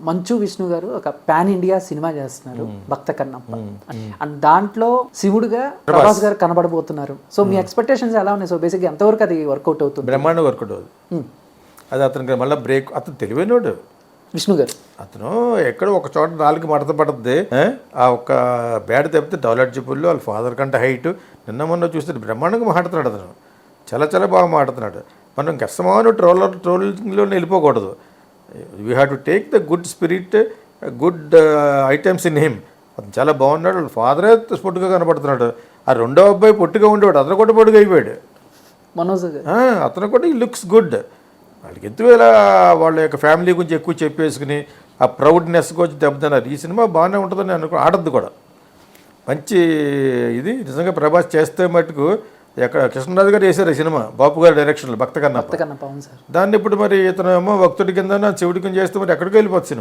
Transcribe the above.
మంచు విష్ణు గారు ఒక pan India cinema చేస్తున్నారు భక్త కన్నప్ప అండ్ దాంట్లో శివుడుగా ప్రభాస్ గారు కనబడబోతున్నారు. సో మీ ఎక్స్పెక్టేషన్స్ ఎలా ఉన్నాయి? సో బేసిక్ ఎంతవరకు అది వర్కౌట్ అవుతుంది? బ్రహ్మాండం వర్కౌట్ అవుతుంది. అది అతనికి మళ్ళీ బ్రేక్. అతను తెలివైనోడు విష్ణు గారు. అతను ఎక్కడో ఒక చోట నాలుగు మడత పడుతుంది. ఆ ఒక్క బ్యాడ్ తప్పితే డెవలప్జిబుల్, వాళ్ళ ఫాదర్ కంటే హైట్. నిన్న మొన్న చూస్తే బ్రహ్మాండంగా మాట్లాడుతున్నాడు అతను. చాలా చాలా బాగా మాట్లాడుతున్నాడు. మనం గస్తమాను ట్రోలింగ్లో వెళ్ళిపోకూడదు. We have to take the good spirit, good items in him. అతను చాలా బాగున్నాడు. వాళ్ళ ఫాదరే పొట్టుగా కనపడుతున్నాడు. ఆ రెండో అబ్బాయి పొట్టుగా ఉండేవాడు, అతను కూడా పొట్టుగా అయిపోయాడు. మనోజ్ గారు అతను కూడా ఈ లుక్స్ గుడ్. వాళ్ళకి ఎందుకు ఇలా వాళ్ళ యొక్క ఫ్యామిలీ గురించి ఎక్కువ చెప్పేసుకుని ఆ ప్రౌడ్నెస్ గురించి దెబ్బతిన్నారు. ఈ సినిమా బాగానే ఉంటుందని ఆడద్దు కూడా. మంచి ఇది నిజంగా ప్రభాస్ చేస్తే మటుకు ఎక్కడ కృష్ణరాజు గారు వేశారు ఈ సినిమా బాపు గారి డైరెక్షన్లో భక్త కన్నప్ప. అవును సార్. దాన్ని ఇప్పుడు మరి ఇతను ఏమో భక్తుడి కింద శివుడి కింద చేస్తే మరి ఎక్కడికి వెళ్ళిపోతుంది సినిమా.